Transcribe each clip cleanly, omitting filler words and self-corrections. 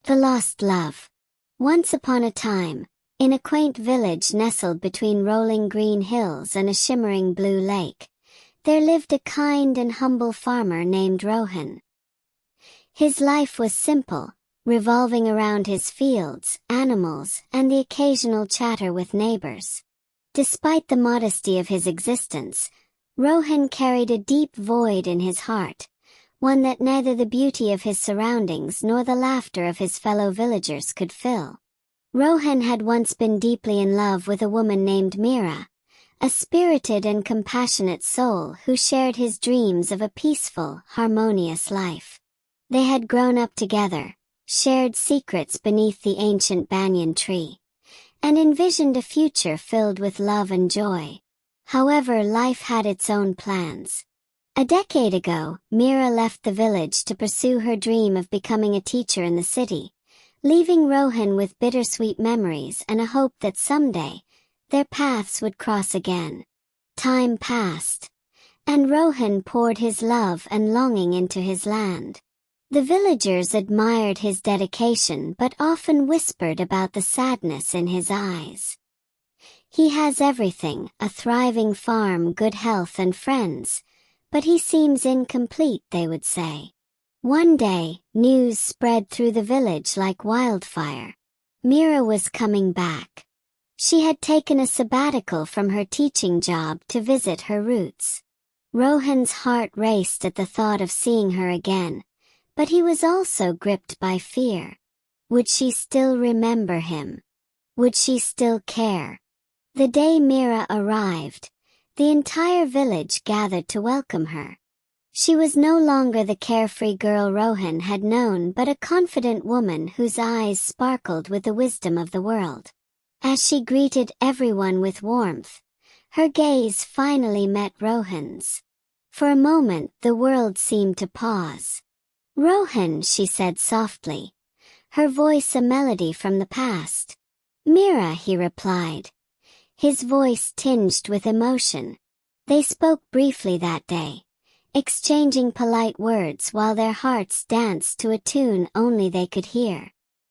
The Lost Love. Once upon a time, in a quaint village nestled between rolling green hills and a shimmering blue lake, there lived a kind and humble farmer named Rohan. His life was simple, revolving around his fields, animals, and the occasional chatter with neighbors. Despite the modesty of his existence, Rohan carried a deep void in his heart, one that neither the beauty of his surroundings nor the laughter of his fellow villagers could fill. Rohan had once been deeply in love with a woman named Mira, a spirited and compassionate soul who shared his dreams of a peaceful, harmonious life. They had grown up together, shared secrets beneath the ancient banyan tree, and envisioned a future filled with love and joy. However, life had its own plans. A decade ago, Mira left the village to pursue her dream of becoming a teacher in the city, leaving Rohan with bittersweet memories and a hope that someday, their paths would cross again. Time passed, and Rohan poured his love and longing into his land. The villagers admired his dedication but often whispered about the sadness in his eyes. He has everything, a thriving farm, good health and friends, but he seems incomplete, they would say. One day, news spread through the village like wildfire. Mira was coming back. She had taken a sabbatical from her teaching job to visit her roots. Rohan's heart raced at the thought of seeing her again, but he was also gripped by fear. Would she still remember him? Would she still care? The day Mira arrived, the entire village gathered to welcome her. She was no longer the carefree girl Rohan had known but a confident woman whose eyes sparkled with the wisdom of the world. As she greeted everyone with warmth, her gaze finally met Rohan's. For a moment the world seemed to pause. "Rohan," she said softly, her voice a melody from the past. "Mira," he replied, his voice tinged with emotion. They spoke briefly that day, exchanging polite words while their hearts danced to a tune only they could hear.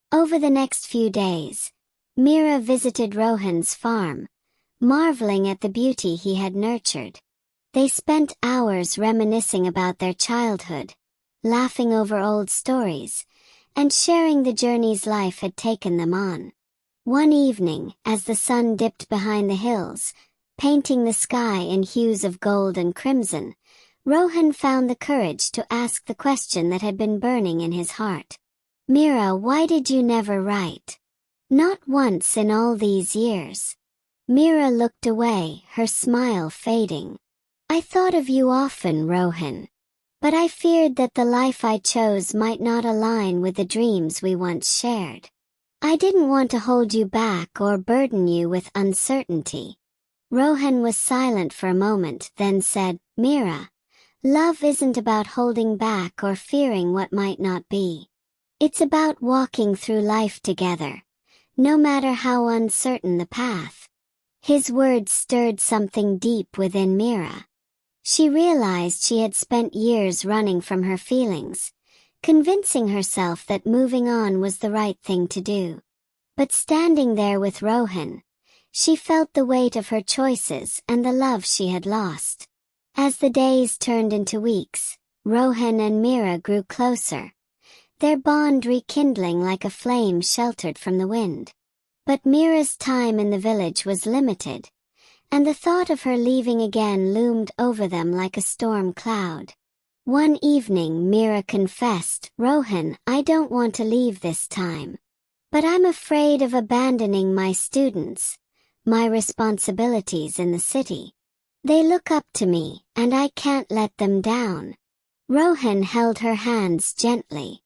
Over the next few days, Mira visited Rohan's farm, marveling at the beauty he had nurtured. They spent hours reminiscing about their childhood, laughing over old stories, and sharing the journeys life had taken them on. One evening, as the sun dipped behind the hills, painting the sky in hues of gold and crimson, Rohan found the courage to ask the question that had been burning in his heart. "Mira, why did you never write? Not once in all these years." Mira looked away, her smile fading. "I thought of you often, Rohan. But I feared that the life I chose might not align with the dreams we once shared. I didn't want to hold you back or burden you with uncertainty." Rohan was silent for a moment, then said, "Mira, love isn't about holding back or fearing what might not be. It's about walking through life together, no matter how uncertain the path." His words stirred something deep within Mira. She realized she had spent years running from her feelings, convincing herself that moving on was the right thing to do. But standing there with Rohan, she felt the weight of her choices and the love she had lost. As the days turned into weeks, Rohan and Mira grew closer, their bond rekindling like a flame sheltered from the wind. But Mira's time in the village was limited, and the thought of her leaving again loomed over them like a storm cloud. One evening Mira confessed, "Rohan, I don't want to leave this time. But I'm afraid of abandoning my students, my responsibilities in the city. They look up to me, and I can't let them down." Rohan held her hands gently.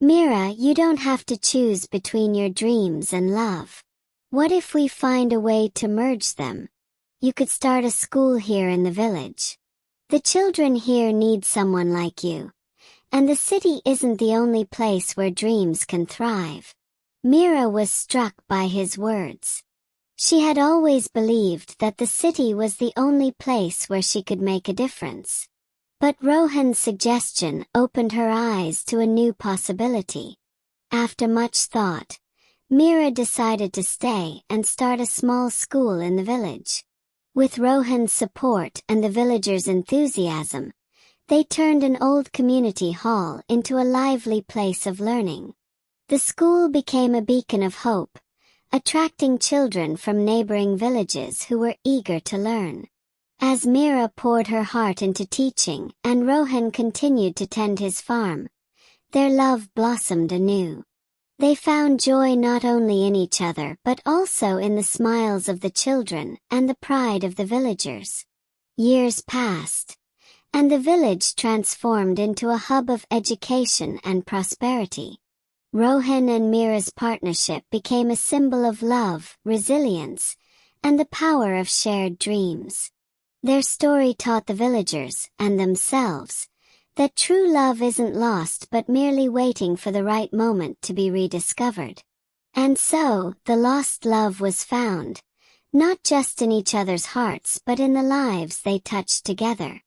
"Mira, you don't have to choose between your dreams and love. What if we find a way to merge them? You could start a school here in the village. The children here need someone like you, and the city isn't the only place where dreams can thrive." Mira was struck by his words. She had always believed that the city was the only place where she could make a difference. But Rohan's suggestion opened her eyes to a new possibility. After much thought, Mira decided to stay and start a small school in the village. With Rohan's support and the villagers' enthusiasm, they turned an old community hall into a lively place of learning. The school became a beacon of hope, attracting children from neighboring villages who were eager to learn. As Mira poured her heart into teaching and Rohan continued to tend his farm, their love blossomed anew. They found joy not only in each other but also in the smiles of the children and the pride of the villagers. Years passed, and the village transformed into a hub of education and prosperity. Rohan and Mira's partnership became a symbol of love, resilience, and the power of shared dreams. Their story taught the villagers, and themselves, that true love isn't lost but merely waiting for the right moment to be rediscovered. And so, the lost love was found, not just in each other's hearts but in the lives they touched together.